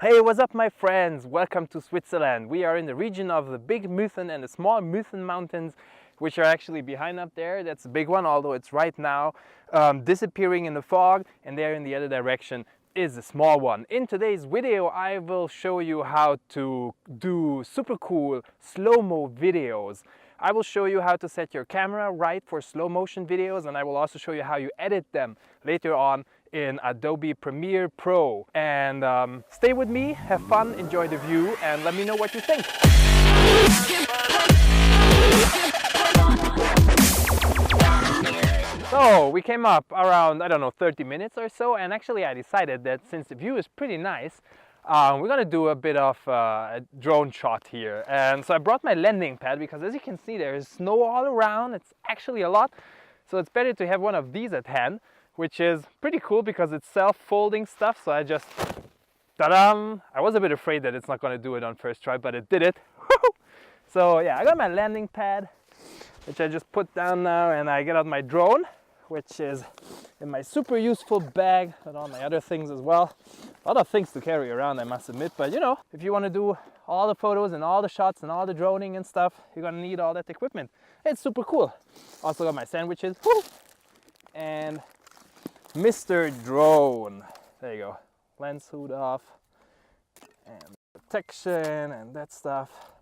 Hey, what's up my friends? Welcome to Switzerland. We are in the region of the big Mythen and the small Mythen mountains, which are actually behind up there. That's the big one, although it's right now disappearing in the fog, and there in the other direction is the small one. In today's video I will show you how to do super cool slow-mo videos. I will show you how to set your camera right for slow motion videos, and I will also show you how you edit them later on in Adobe Premiere Pro. And stay with me, have fun, enjoy the view, and let me know what you think. So we came up around, I don't know, 30 minutes or so, and actually I decided that since the view is pretty nice, we're gonna do a bit of a drone shot here. And so I brought my landing pad because, as you can see, there is snow all around. It's actually a lot, so it's better to have one of these at hand, which is pretty cool because it's self-folding stuff. So I just, ta-da! I was a bit afraid that it's not gonna do it on first try, but it did it. So yeah, I got my landing pad, which I just put down now, and I get out my drone, which is in my super useful bag, and all my other things as well. A lot of things to carry around, I must admit, but you know, if you want to do all the photos and all the shots and all the droning and stuff, you're gonna need all that equipment. It's super cool. Also got my sandwiches, and Mr. Drone. There you go. Lens hood off, and protection and that stuff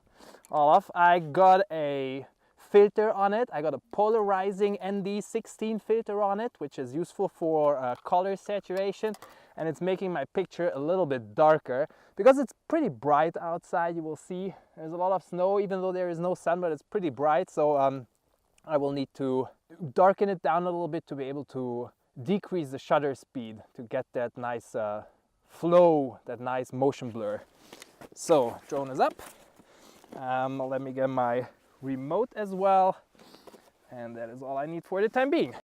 all off. I got a filter on it. I got a polarizing ND16 filter on it, which is useful for color saturation, and it's making my picture a little bit darker because it's pretty bright outside. You will see there's a lot of snow, even though there is no sun, but it's pretty bright. So I will need to darken it down a little bit to be able to decrease the shutter speed to get that nice flow, that nice motion blur. So drone is up. Let me get my remote as well, and that is all I need for the time being.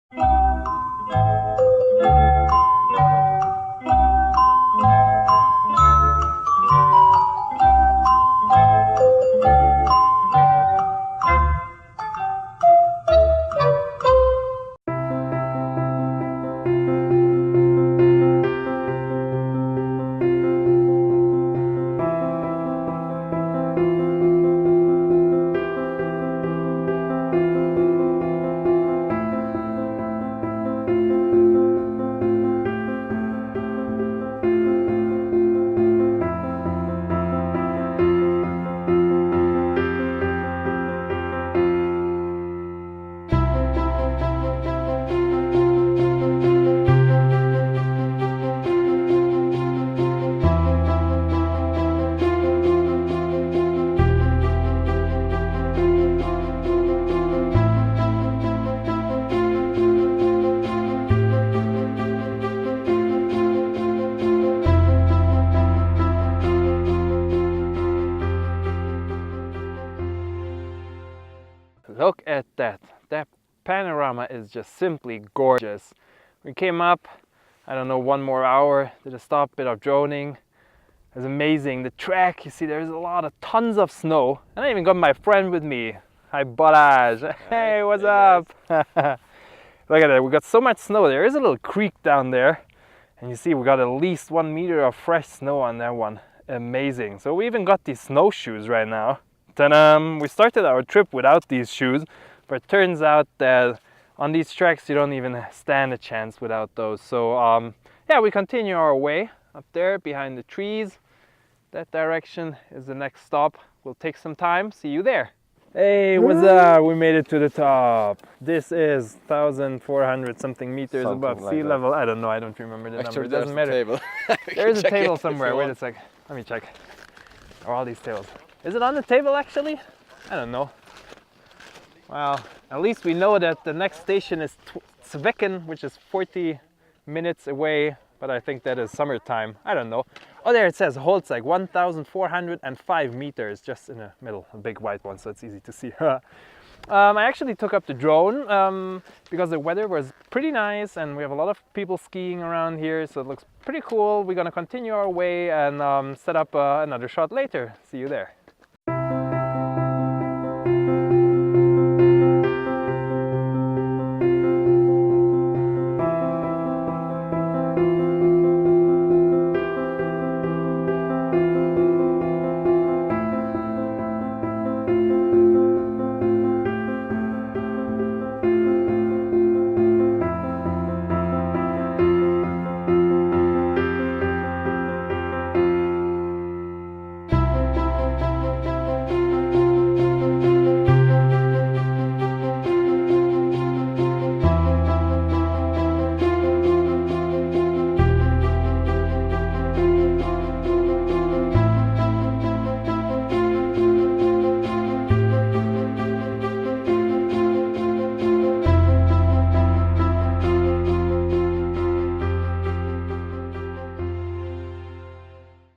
Look at that. That panorama is just simply gorgeous. We came up, I don't know, 1 more hour, did a stop, bit of droning. It's amazing. The track, you see, there's tons of snow. And I even got my friend with me. Hi, Balázs. Hey, what's up? Look at that, we got so much snow. There is a little creek down there. And you see, we got at least 1 meter of fresh snow on that one. Amazing. So we even got these snowshoes right now. Ta-da! We started our trip without these shoes, but it turns out that on these tracks you don't even stand a chance without those. So yeah, we continue our way up there behind the trees. That direction is the next stop. We'll take some time. See you there. Hey, what's up? We made it to the top. This is 1,400 something meters above sea level. I don't know, I don't remember the number. It doesn't matter. There is a table somewhere. Wait a sec. Let me check. Are all these tables? Is it on the table actually? I don't know. Well, at least we know that the next station is Mythen, which is 40 minutes away, but I think that is summertime. I don't know. Oh, there it says Holzig, 1,405 meters, just in the middle, a big white one, so it's easy to see. I actually took up the drone because the weather was pretty nice and we have a lot of people skiing around here, so it looks pretty cool. We're gonna continue our way and set up another shot later. See you there.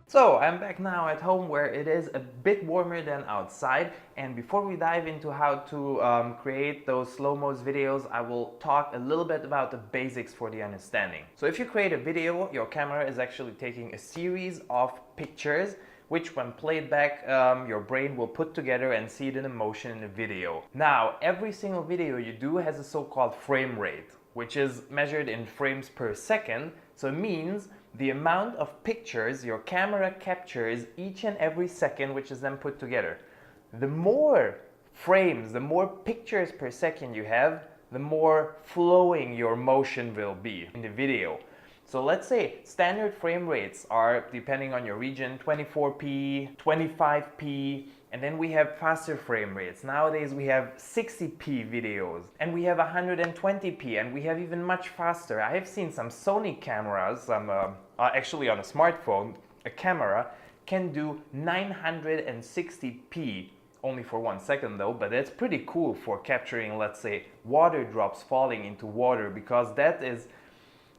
So I'm back now at home where it is a bit warmer than outside, and before we dive into how to create those slow-mo's videos, I will talk a little bit about the basics for the understanding. So if you create a video, your camera is actually taking a series of pictures which when played back, your brain will put together and see it in motion in the video. Now, every single video you do has a so-called frame rate, which is measured in frames per second, so it means the amount of pictures your camera captures each and every second, which is then put together. The more frames, the more pictures per second you have, the more flowing your motion will be in the video. So let's say standard frame rates are, depending on your region, 24p, 25p, and then we have faster frame rates. Nowadays we have 60p videos, and we have 120p, and we have even much faster. I have seen some Sony cameras, actually on a smartphone, a camera can do 960p, only for 1 second though, but that's pretty cool for capturing, let's say, water drops falling into water, because that is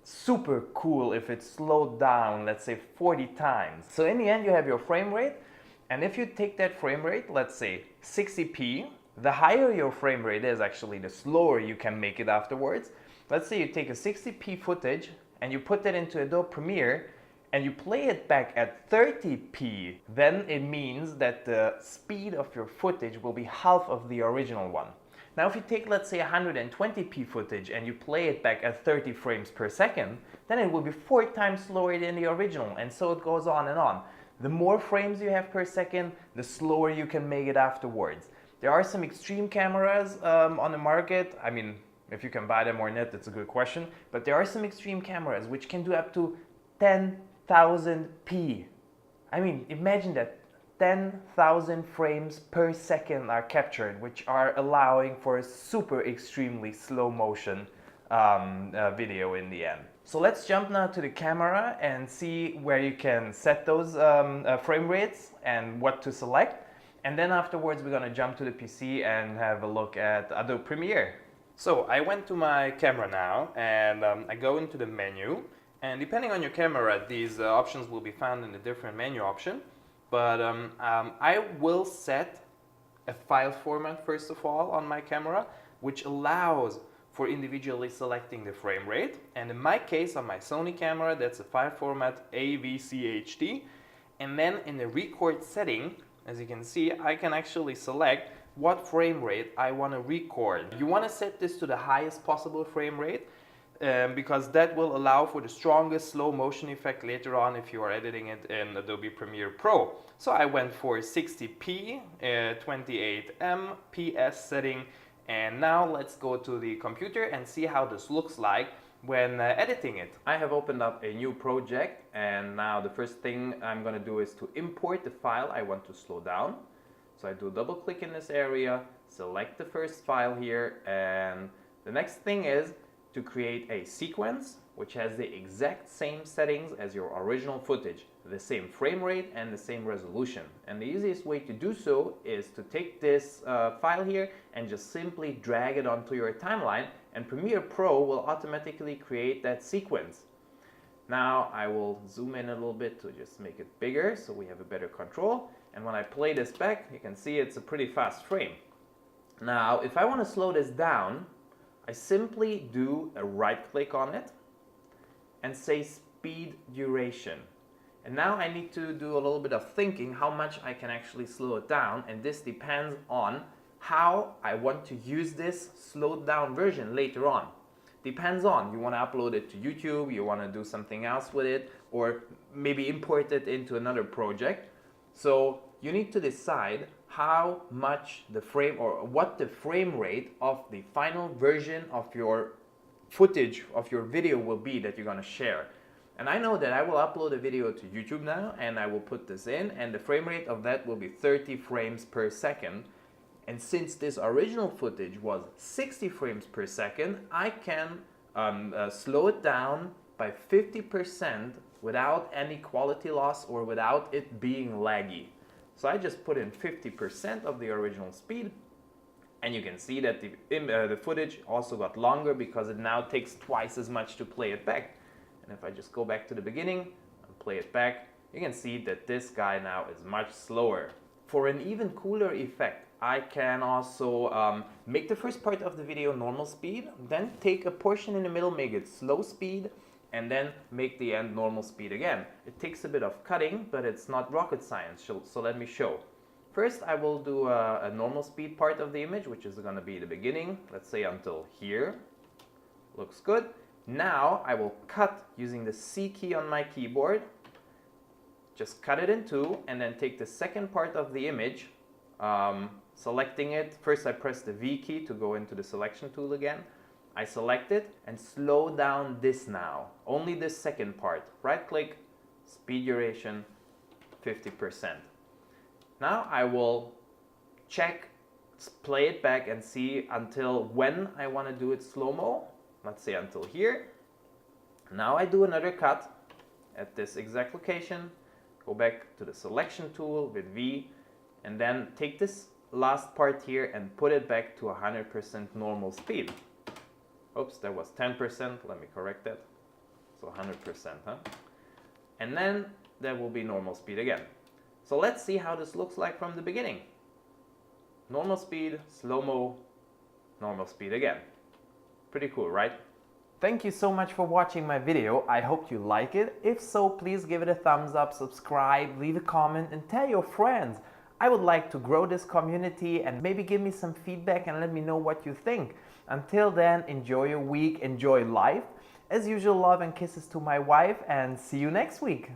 super cool if it's slowed down, let's say 40 times. So in the end you have your frame rate, and if you take that frame rate, let's say 60p, the higher your frame rate is, actually the slower you can make it afterwards. Let's say you take a 60p footage and you put that into Adobe Premiere and you play it back at 30p, then it means that the speed of your footage will be half of the original one. Now if you take, let's say, 120p footage and you play it back at 30 frames per second, then it will be 4 times slower than the original, and so it goes on and on. The more frames you have per second, the slower you can make it afterwards. There are some extreme cameras on the market. I mean, if you can buy them or not, that's a good question. But there are some extreme cameras which can do up to 10,000p. I mean, imagine that 10,000 frames per second are captured, which are allowing for a super extremely slow motion video in the end. So let's jump now to the camera and see where you can set those frame rates and what to select. And then afterwards we're gonna jump to the PC and have a look at Adobe Premiere. So I went to my camera now, and I go into the menu, and depending on your camera, these options will be found in a different menu option. But I will set a file format first of all on my camera, which allows for individually selecting the frame rate. And in my case, on my Sony camera, that's a file format AVCHD. And then in the record setting, as you can see, I can actually select what frame rate I want to record. You want to set this to the highest possible frame rate, because that will allow for the strongest slow motion effect later on if you are editing it in Adobe Premiere Pro. So I went for 60p, 28m, PS setting, and now let's go to the computer and see how this looks like when editing it. I have opened up a new project, and now the first thing I'm going to do is to import the file I want to slow down. So I do a double click in this area, select the first file here, and the next thing is to create a sequence which has the exact same settings as your original footage, the same frame rate and the same resolution. And the easiest way to do so is to take this file here and just simply drag it onto your timeline, and Premiere Pro will automatically create that sequence. Now I will zoom in a little bit to just make it bigger so we have a better control, and when I play this back you can see it's a pretty fast frame. Now if I want to slow this down, I simply do a right click on it and say speed duration. And now I need to do a little bit of thinking how much I can actually slow it down, and this depends on how I want to use this slowed down version later on. Depends on, you want to upload it to YouTube, you want to do something else with it, or maybe import it into another project. So you need to decide how much the frame, or what the frame rate of the final version of your footage of your video will be that you're going to share. And I know that I will upload a video to YouTube now, and I will put this in, and the frame rate of that will be 30 frames per second. And since this original footage was 60 frames per second, I can slow it down by 50% without any quality loss or without it being laggy. So I just put in 50% of the original speed, and you can see that the footage also got longer because it now takes twice as much to play it back. And if I just go back to the beginning and play it back, you can see that this guy now is much slower. For an even cooler effect, I can also make the first part of the video normal speed, then take a portion in the middle, make it slow speed, and then make the end normal speed again. It takes a bit of cutting, but it's not rocket science, so let me show. First, I will do a normal speed part of the image, which is going to be the beginning, let's say until here. Looks good. Now I will cut using the C key on my keyboard. Just cut it in two, and then take the second part of the image, selecting it. First I press the V key to go into the selection tool again. I select it and slow down this now. Only this second part. Right click, speed duration 50%. Now I will check, play it back and see until when I want to do it slow-mo. Let's say until here. Now I do another cut at this exact location. Go back to the selection tool with V, and then take this last part here and put it back to 100% normal speed. Oops, that was 10%. Let me correct that. So 100%, huh? And then that will be normal speed again. So let's see how this looks like from the beginning. Normal speed, slow-mo, normal speed again. Pretty cool, right? Thank you so much for watching my video. I hope you like it. If so, please give it a thumbs up, subscribe, leave a comment, and tell your friends. I would like to grow this community, and maybe give me some feedback and let me know what you think. Until then, enjoy your week, enjoy life. As usual, love and kisses to my wife, and see you next week.